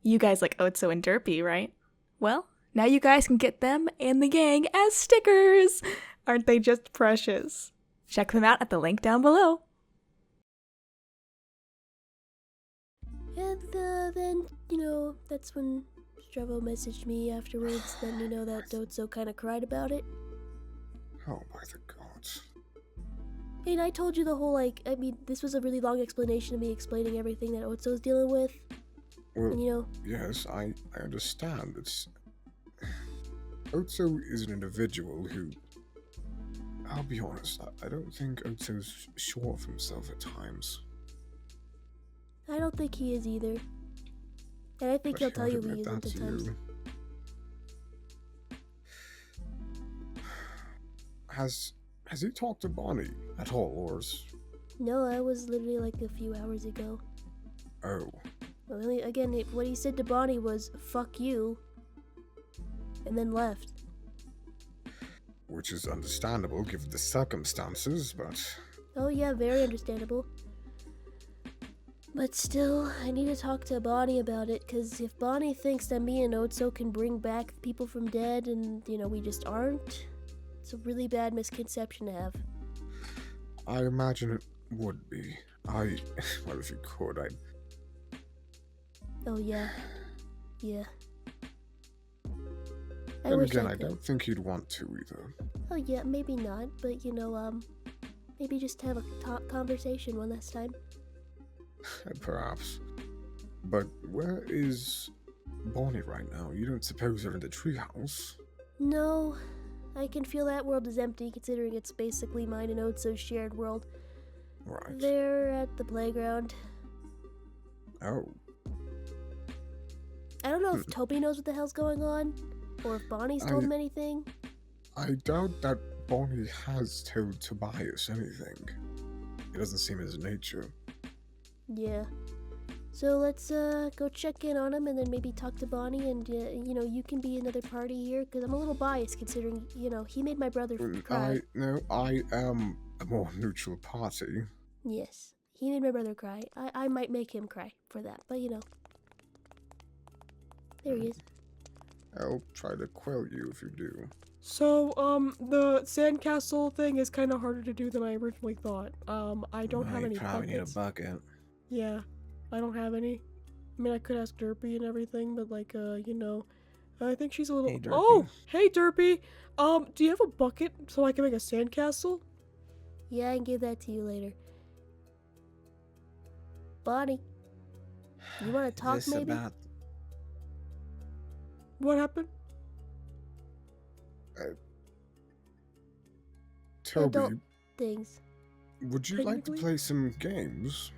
You guys like Otso and Derpy, right? Well, now you guys can get them and the gang as stickers! Aren't they just precious? Check them out at the link down below. And then, that's when Stravo messaged me afterwards. Then, that Otso kind of cried about it. Oh, by the gods. And I told you the whole, this was a really long explanation of me explaining everything that Otso's dealing with. Well, And, yes, I understand. Otso is an individual who... I'll be honest, I don't think Otso's sure of himself at times. I don't think he is either. And I think he'll tell you he isn't at times. Has he talked to Bonnie at all, or No, that was literally like a few hours ago. Oh. Well, again, what he said to Bonnie was, "Fuck you," and then left. Which is understandable given the circumstances, but... Oh yeah, very understandable. But still, I need to talk to Bonnie about it, because if Bonnie thinks that me and Otso can bring back people from dead and, we just aren't, it's a really bad misconception to have. I imagine it would be. Well, if you could, I'd... Oh, yeah. Yeah. Then again, I don't think you'd want to either. Oh, yeah, maybe not, but, maybe just have a conversation one last time. Perhaps. But where is Bonnie right now? You don't suppose they're in the treehouse? No. I can feel that world is empty, considering it's basically mine and Otso's shared world. Right. They're at the playground. Oh. I don't know if Toby knows what the hell's going on, or if Bonnie's told him anything. I doubt that Bonnie has told Tobias anything. It doesn't seem his nature. Yeah. So let's go check in on him and then maybe talk to Bonnie, and you can be another party here, because I'm a little biased considering, he made my brother cry. I am a more neutral party. Yes. He made my brother cry. I might make him cry for that, but there he is. I'll try to quell you if you do. So, the sandcastle thing is kind of harder to do than I originally thought. I don't have any probably buckets. need a bucket. Yeah, I don't have any. I mean, I could ask Derpy and everything, but I think she's a little... Hey, Derpy. Oh! Hey, Derpy! Do you have a bucket so I can make a sandcastle? Yeah, I can give that to you later. Bonnie, you want to talk maybe? What happened? Toby, Adult things. would you like to play some games?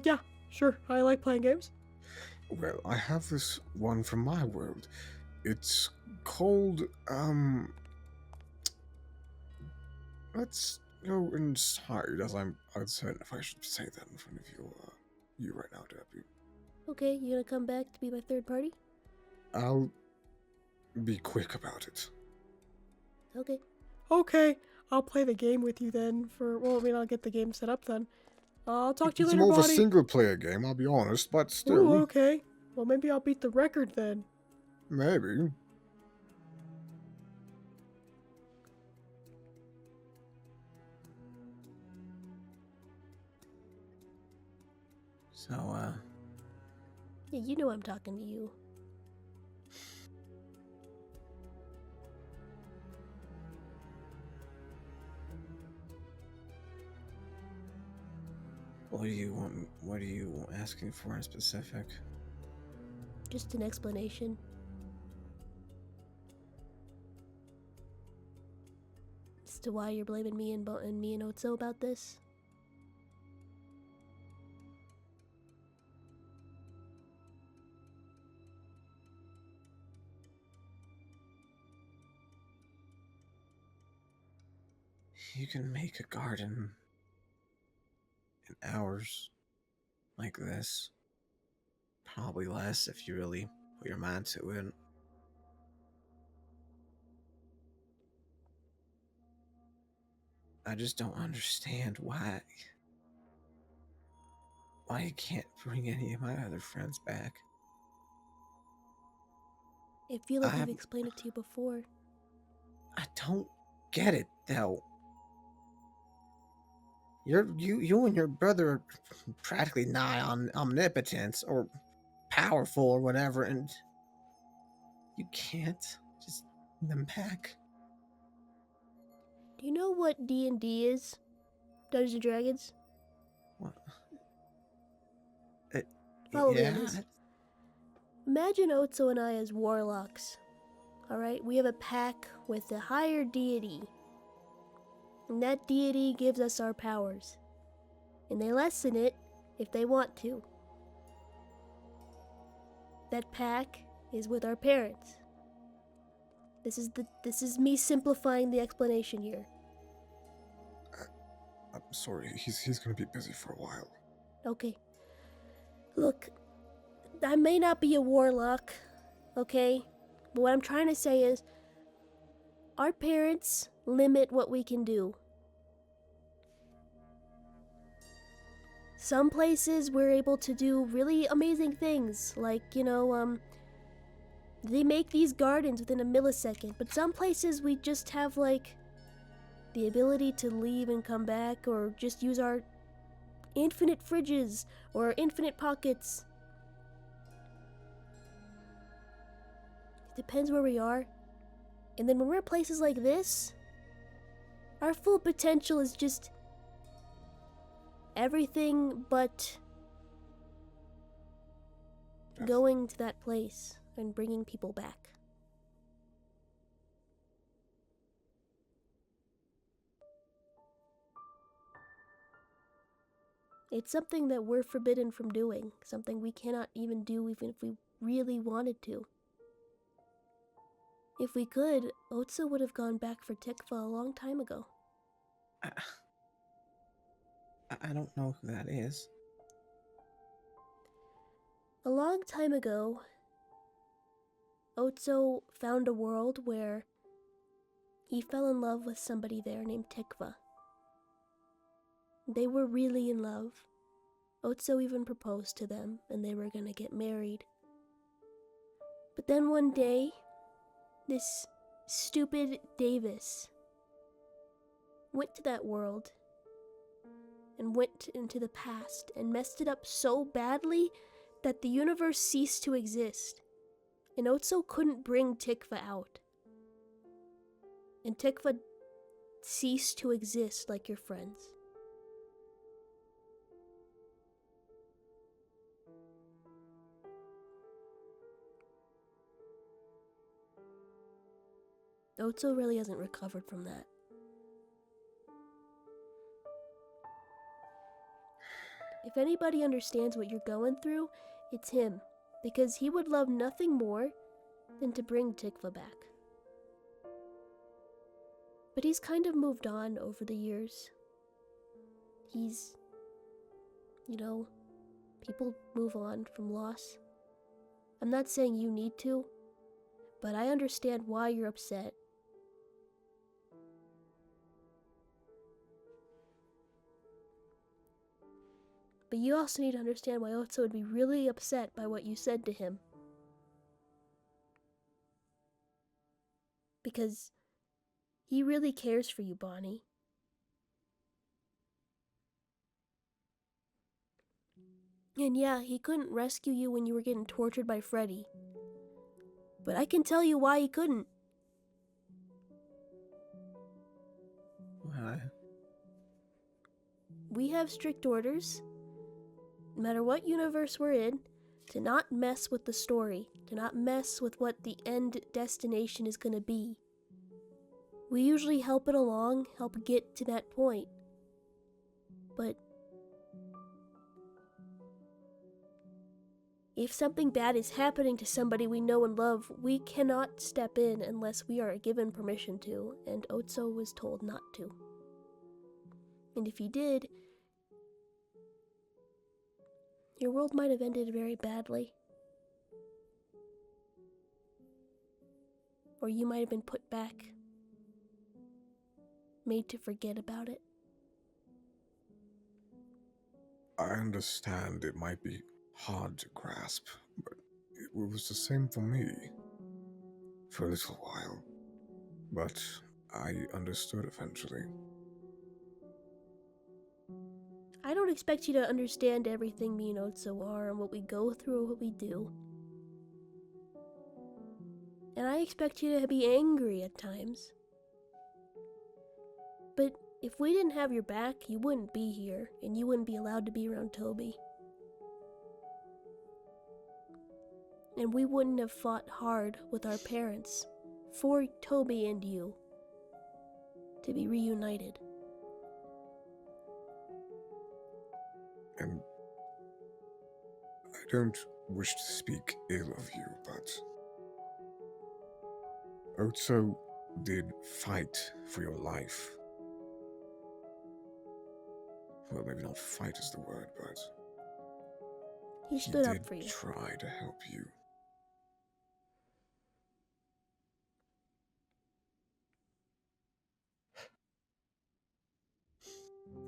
Yeah, sure. I like playing games. Well, I have this one from my world. It's called, let's go inside, as I'm uncertain if I should say that in front of you right now, Derpy. Okay, you gonna come back to be my third party? I'll be quick about it. Okay. Okay, I'll play the game with you then I'll get the game set up then. I'll talk to you later, It's more of a buddy. single-player game, I'll be honest, but still. Ooh, okay. Well, maybe I'll beat the record then. Maybe. So, Yeah, you know I'm talking to you. what are you asking for in specific? Just an explanation. As to why you're blaming me and Otso about this. You can make a garden in hours like this. Probably less if you really put your mind to it. I just don't understand why you can't bring any of my other friends back. I feel like I- I've explained it to you before. I don't get it though. You and your brother are practically nigh on omnipotence or powerful or whatever, and you can't just bring them back. Do you know what D&D is? Dungeons and Dragons? What? Follow me on Yeah. this. Imagine Otso and I as warlocks. Alright, we have a pack with a higher deity. And that deity gives us our powers. And they lessen it if they want to. That pack is with our parents. This is me simplifying the explanation here. I'm sorry, he's gonna be busy for a while. Okay. Look, I may not be a warlock, okay? But what I'm trying to say is, our parents limit what we can do. Some places we're able to do really amazing things, like, they make these gardens within a millisecond, but some places we just have, like, the ability to leave and come back, or just use our infinite fridges, or infinite pockets. It depends where we are. And then when we're at places like this, our full potential is just everything but Yes. going to that place and bringing people back. It's something that we're forbidden from doing, something we cannot even do even if we really wanted to. If we could, Otso would have gone back for Tikva a long time ago. I don't know who that is. A long time ago, Otso found a world where he fell in love with somebody there named Tikva. They were really in love. Otso even proposed to them, and they were gonna get married. But then one day, this stupid Davis went to that world and went into the past and messed it up so badly that the universe ceased to exist. And Otso couldn't bring Tikva out. And Tikva ceased to exist like your friends. Otso really hasn't recovered from that. If anybody understands what you're going through, it's him, because he would love nothing more than to bring Tikva back. But he's kind of moved on over the years. He's, people move on from loss. I'm not saying you need to, but I understand why you're upset. But you also need to understand why Otso would be really upset by what you said to him. Because he really cares for you, Bonnie. And yeah, he couldn't rescue you when you were getting tortured by Freddy. But I can tell you why he couldn't. Why? We have strict orders, no matter what universe we're in, to not mess with the story, to not mess with what the end destination is going to be. We usually help it along, help get to that point. But if something bad is happening to somebody we know and love, we cannot step in unless we are given permission to, and Otso was told not to. And if he did, your world might have ended very badly. Or you might have been put back, made to forget about it. I understand it might be hard to grasp, but it was the same for me. for a little while, but I understood eventually. I don't expect you to understand everything me and Otso are and what we go through or what we do. And I expect you to be angry at times. But if we didn't have your back, you wouldn't be here, and you wouldn't be allowed to be around Toby. And we wouldn't have fought hard with our parents for Toby and you to be reunited. And I don't wish to speak ill of you, but Otso did fight for your life. Well, maybe not fight is the word, but He he stood did up for you. try to help you.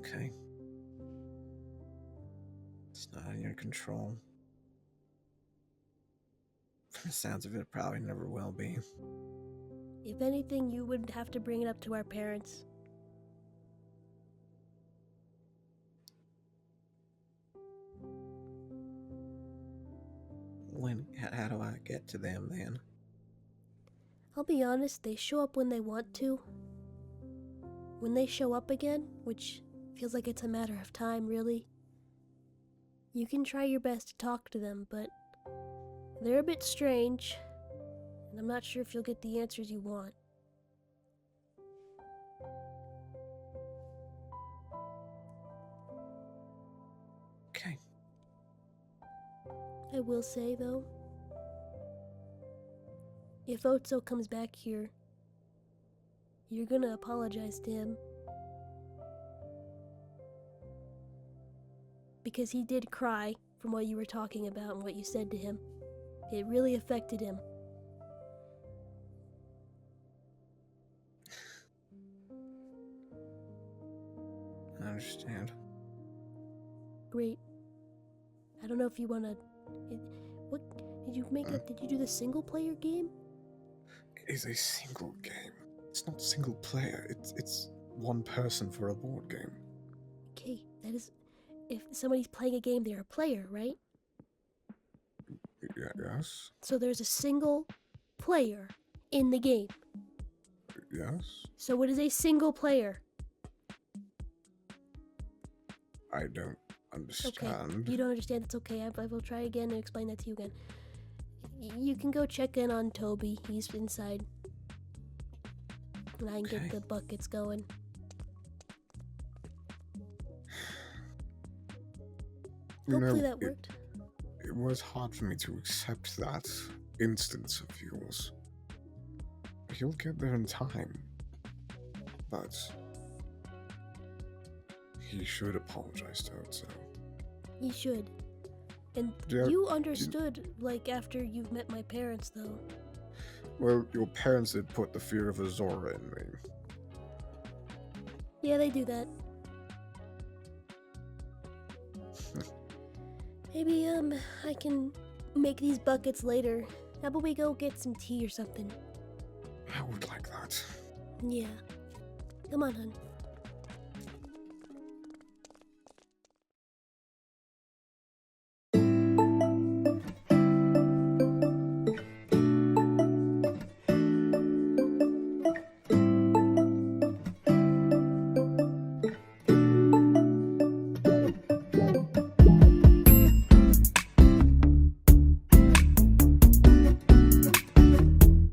Okay. It's not in your control. From the sounds of it, probably never will be. If anything, you would have to bring it up to our parents. How do I get to them then? I'll be honest, they show up when they want to. When they show up again, which feels like it's a matter of time, really, you can try your best to talk to them, but they're a bit strange, and I'm not sure if you'll get the answers you want. Okay. I will say, though, if Otso comes back here, you're gonna apologize to him. Because he did cry from what you were talking about and what you said to him. It really affected him. I understand. Great. I don't know if you wanna... What... Did you make it? Did you do the single player game? It is a single game. It's not single player. It's one person for a board game. Okay, that is... If somebody's playing a game, they're a player, right? Yes. So there's a single player in the game. Yes. So what is a single player? I don't Okay, understand. you don't understand, it's okay. I will try again and explain that to you again. You can go check in on Toby. He's inside. And I can Okay. get the buckets going. You Hopefully know, that worked. It was hard for me to accept that instance of yours. He'll get there in time. But he should apologize to Otso. You should. And Yeah, you understood, like, after you've met my parents, though. Well, your parents did put the fear of Azora in me. Yeah, they do that. Maybe, I can make these buckets later. How about we go get some tea or something? I would like that. Yeah. Come on, hun.